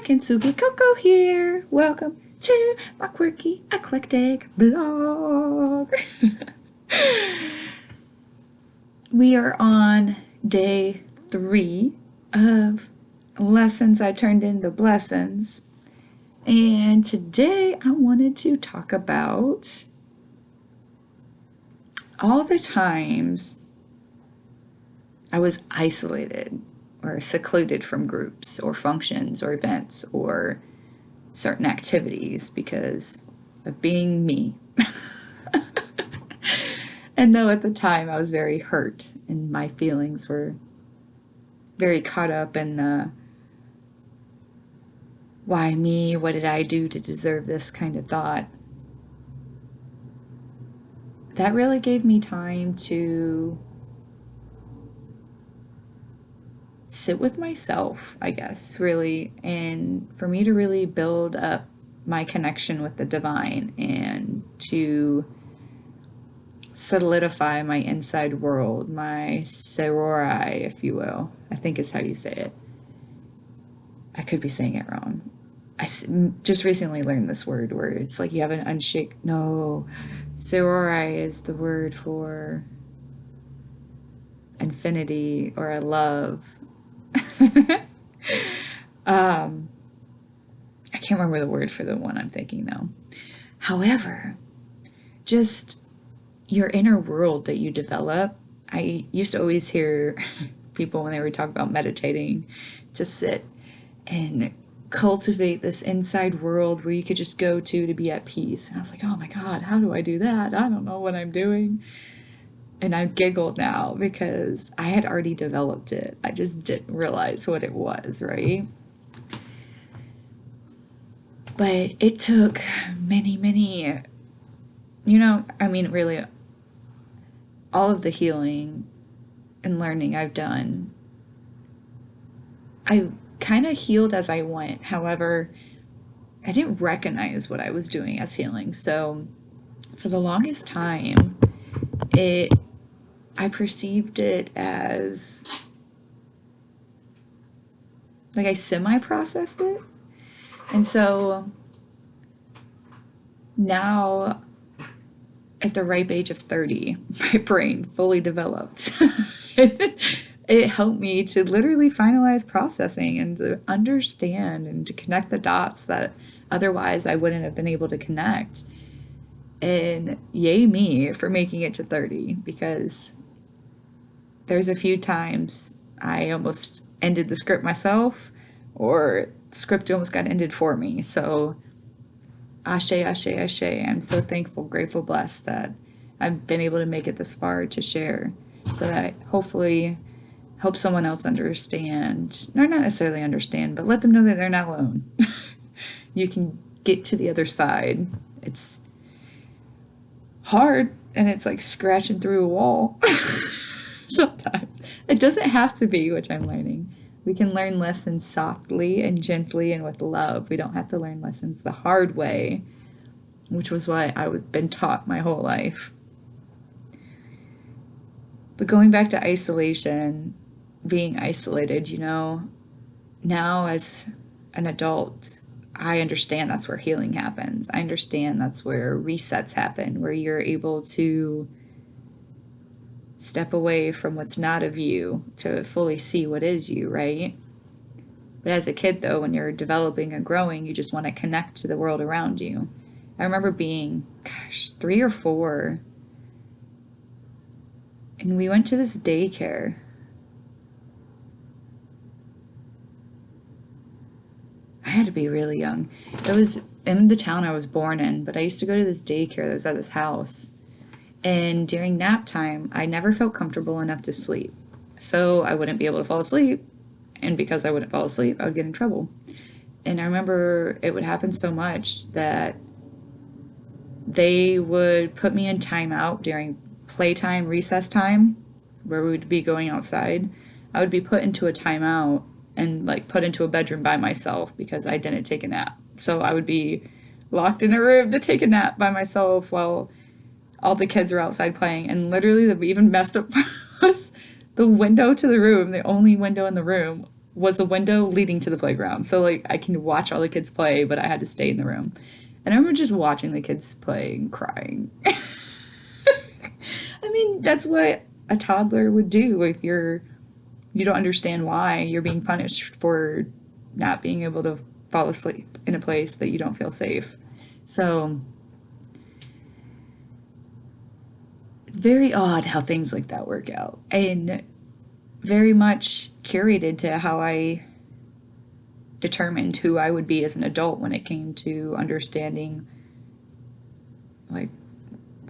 Kintsugi Koko here. Welcome to my quirky, eclectic blog. We are on day 3 of lessons I turned into blessings. And today I wanted to talk about all the times I was isolated or secluded from groups or functions or events or certain activities because of being me. And though at the time I was very hurt and my feelings were very caught up in the why me, what did I do to deserve this kind of thought, that really gave me time to sit with myself, I guess, really, and for me to really build up my connection with the divine and to solidify my inside world, my sororei, if you will. I think is how you say it. I could be saying it wrong. I just recently learned this word where it's like you have an no, sororei is the word for infinity or a love. I can't remember the word for the one I'm thinking though. However, just your inner world that you develop. I used to always hear people when they were talking about meditating to sit and cultivate this inside world where you could just go to be at peace. And I was like, oh my God, how do I do that? I don't know what I'm doing. And I giggled now because I had already developed it. I just didn't realize what it was, right? But it took many, really all of the healing and learning I've done. I kind of healed as I went. However, I didn't recognize what I was doing as healing. So for the longest time, I perceived it as like I semi-processed it. And so now at the ripe age of 30, my brain fully developed. It helped me to literally finalize processing and to understand and to connect the dots that otherwise I wouldn't have been able to connect. And yay me for making it to 30, because there's a few times I almost ended the script myself, or the script almost got ended for me. So ashe, ashe, ashe. I'm so thankful, grateful, blessed that I've been able to make it this far to share, so that I hopefully help someone else understand, or not necessarily understand, but let them know that they're not alone. You can get to the other side. It's hard, and it's like scratching through a wall. Sometimes it doesn't have to be, which I'm learning. We can learn lessons softly and gently and with love. We don't have to learn lessons the hard way, which was what I've been taught my whole life. But going back to isolation, being isolated, now as an adult, I understand that's where healing happens. I understand that's where resets happen, where you're able to step away from what's not of you to fully see what is you, right? But as a kid, though, when you're developing and growing, you just want to connect to the world around you. I remember being, 3 or 4, and we went to this daycare. I had to be really young. It was in the town I was born in, but I used to go to this daycare that was at this house. And during nap time, I never felt comfortable enough to sleep. So I wouldn't be able to fall asleep. And because I wouldn't fall asleep, I would get in trouble. And I remember it would happen so much that they would put me in timeout during playtime, recess time, where we would be going outside. I would be put into a timeout and put into a bedroom by myself because I didn't take a nap. So I would be locked in a room to take a nap by myself while all the kids were outside playing. And literally, the even messed up was the window to the room, the only window in the room, was a window leading to the playground. So like I can watch all the kids play, but I had to stay in the room. And I remember just watching the kids play and crying. I mean, that's what a toddler would do if you don't understand why you're being punished for not being able to fall asleep in a place that you don't feel safe. So it's very odd how things like that work out. And very much curated to how I determined who I would be as an adult when it came to understanding like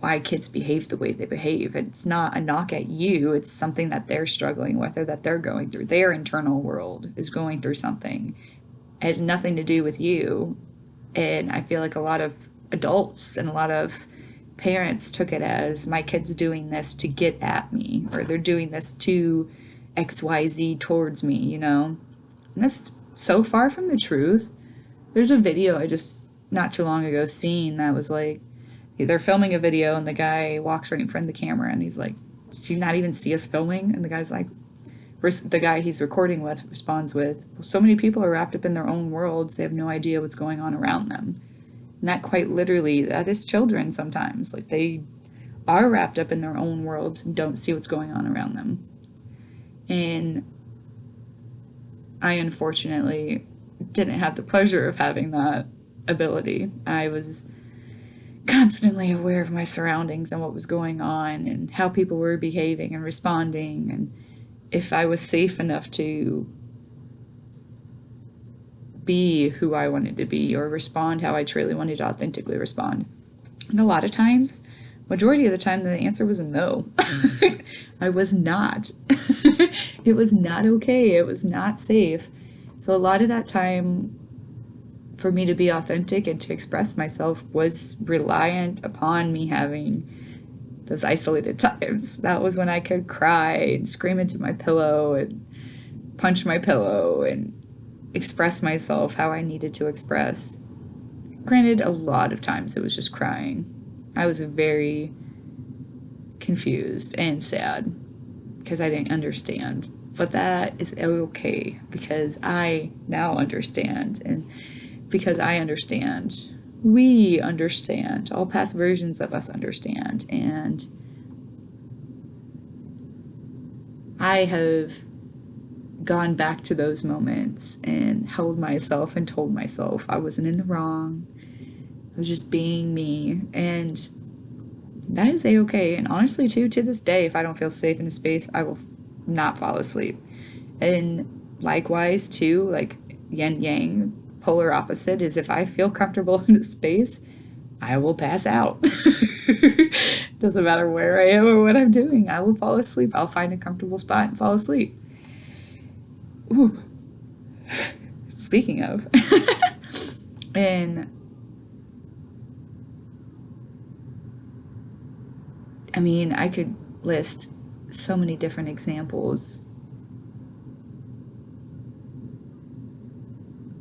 why kids behave the way they behave. It's not a knock at you, it's something that they're struggling with or that they're going through. Their internal world is going through something. It has nothing to do with you. And I feel like a lot of adults and a lot of parents took it as my kid's doing this to get at me, or they're doing this to XYZ towards me, you know? And that's so far from the truth. There's a video I just not too long ago seen that was like, they're filming a video and the guy walks right in front of the camera and he's like, "Do you not even see us filming?" And the guy's like, the guy he's recording with responds with, "Well, so many people are wrapped up in their own worlds, they have no idea what's going on around them." And that quite literally, that is children sometimes. Like they are wrapped up in their own worlds and don't see what's going on around them. And I unfortunately didn't have the pleasure of having that ability. I was constantly aware of my surroundings and what was going on and how people were behaving and responding, and if I was safe enough to be who I wanted to be or respond how I truly wanted to authentically respond. And a lot of times, majority of the time, the answer was no. I was not. It was not okay. It was not safe. So a lot of that time for me to be authentic and to express myself was reliant upon me having those isolated times. That was when I could cry and scream into my pillow and punch my pillow and express myself how I needed to express. Granted, a lot of times it was just crying. I was very confused and sad because I didn't understand. But that is okay because I now understand, and because I understand, we understand, all past versions of us understand, and I have gone back to those moments and held myself and told myself I wasn't in the wrong. I was just being me, and that is a-okay. And honestly, too, to this day, if I don't feel safe in a space, I will not fall asleep. And likewise, too, like yin-yang, polar opposite, is if I feel comfortable in a space, I will pass out. Doesn't matter where I am or what I'm doing, I will fall asleep. I'll find a comfortable spot and fall asleep. Ooh. Speaking of. And I mean, I could list so many different examples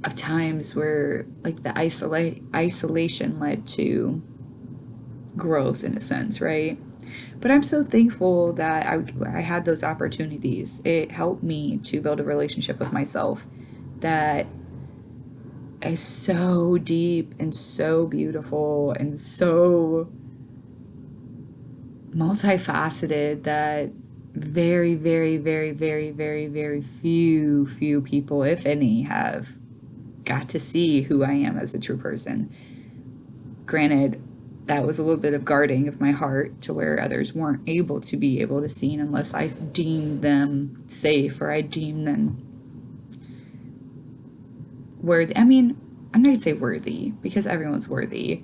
of times where like the isolation led to growth in a sense, right? But I'm so thankful that I had those opportunities. It helped me to build a relationship with myself that is so deep and so beautiful and so multifaceted that very, very, very, very, very, very few people, if any, have got to see who I am as a true person. Granted, that was a little bit of guarding of my heart to where others weren't able to be able to see unless I deemed them safe or I deemed them worthy. I mean, I'm not going to say worthy because everyone's worthy.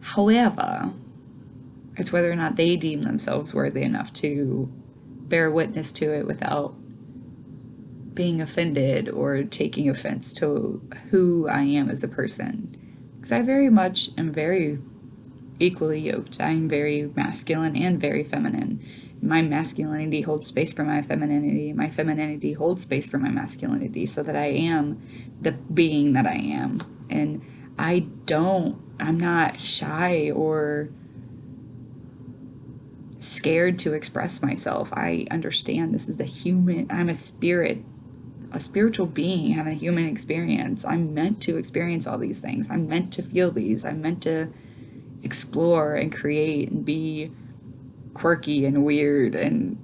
However, it's whether or not they deem themselves worthy enough to bear witness to it without being offended or taking offense to who I am as a person. Because I very much am very equally yoked. I'm very masculine and very feminine. My masculinity holds space for my femininity. My femininity holds space for my masculinity so that I am the being that I am. And I'm not shy or scared to express myself. I understand this is I'm a spirit a spiritual being having a human experience. I'm meant to experience all these things. I'm meant to feel these. I'm meant to explore and create and be quirky and weird, and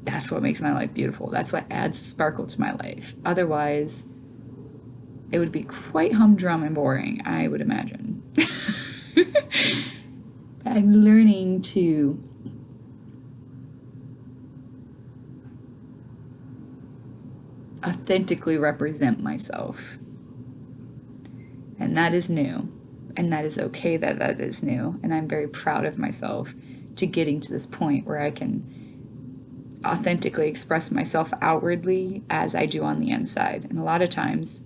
that's what makes my life beautiful. That's what adds sparkle to my life. Otherwise, it would be quite humdrum and boring, I would imagine. I'm learning to authentically represent myself. And that is new. And that is okay that that is new. And I'm very proud of myself to getting to this point where I can authentically express myself outwardly as I do on the inside. And a lot of times,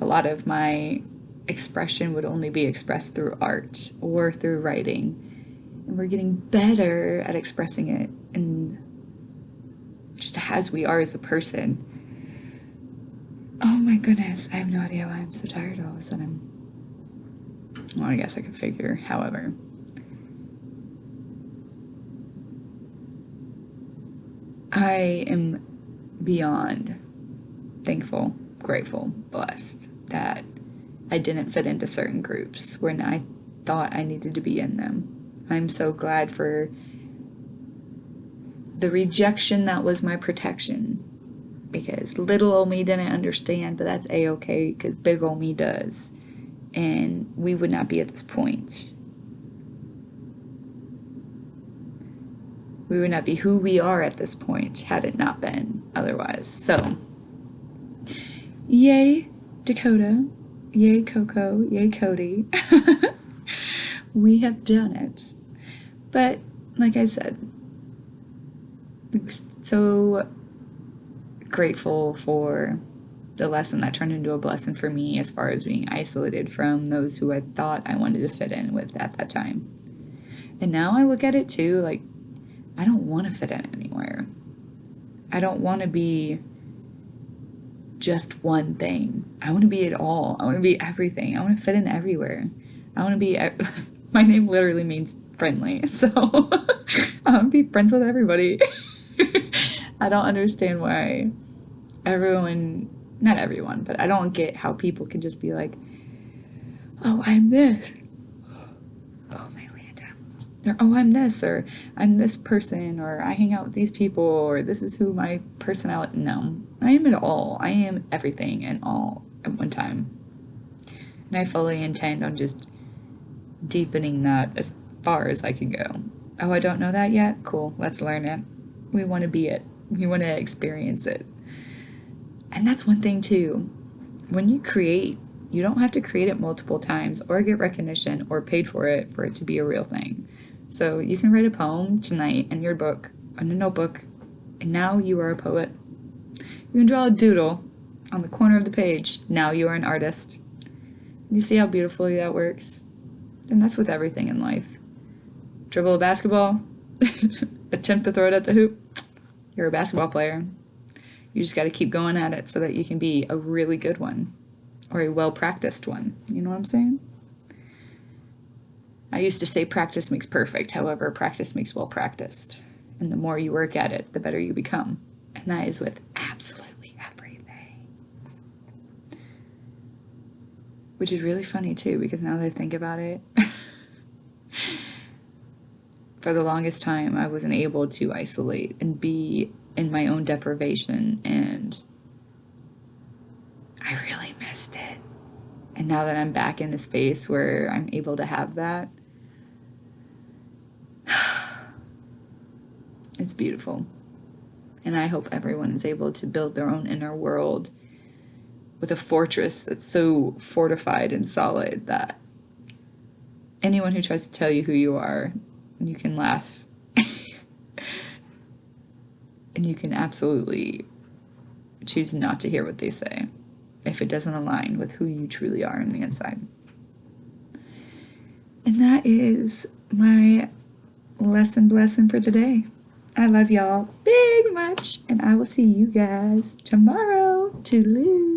a lot of my expression would only be expressed through art or through writing. And we're getting better at expressing it and just as we are as a person. Oh my goodness, I have no idea why I'm so tired all of a sudden. Well, I guess I could figure, however. I am beyond thankful, grateful, blessed that I didn't fit into certain groups when I thought I needed to be in them. I'm so glad for the rejection that was my protection, because little old me didn't understand, but that's a-okay because big old me does. And we would not be at this point. We would not be who we are at this point had it not been otherwise. So, yay Dakota, yay Coco, yay Cody. We have done it. But like I said, so grateful for the lesson that turned into a blessing for me as far as being isolated from those who I thought I wanted to fit in with at that time. And now I look at it too, like, I don't want to fit in anywhere. I don't want to be just one thing. I want to be it all. I want to be everything. I want to fit in everywhere. I want to be, my name literally means friendly, so I want to be friends with everybody. I don't understand why everyone, not everyone, but I don't get how people can just be like, oh, I'm this. Oh, my Lanta. Or, oh, I'm this, or I'm this person, or I hang out with these people, or this is who my personality. No, I am it all. I am everything and all at one time. And I fully intend on just deepening that as far as I can go. Oh, I don't know that yet? Cool, let's learn it. We want to be it. We want to experience it. And that's one thing too. When you create, you don't have to create it multiple times or get recognition or paid for it to be a real thing. So you can write a poem tonight in your book, in a notebook, and now you are a poet. You can draw a doodle on the corner of the page. Now you are an artist. You see how beautifully that works? And that's with everything in life. Dribble a basketball, attempt to throw it at the hoop, you're a basketball player. You just got to keep going at it so that you can be a really good one or a well-practiced one. You know what I'm saying? I used to say practice makes perfect. However, practice makes well-practiced. And the more you work at it, the better you become. And that is with absolutely everything. Which is really funny too, because now that I think about it, for the longest time, I wasn't able to isolate and be in my own deprivation, and I really missed it. And now that I'm back in a space where I'm able to have that, it's beautiful. And I hope everyone is able to build their own inner world with a fortress that's so fortified and solid that anyone who tries to tell you who you are, you can laugh. And you can absolutely choose not to hear what they say if it doesn't align with who you truly are on the inside. And that is my lesson for the day. I love y'all big much, and I will see you guys tomorrow. Toodaloo.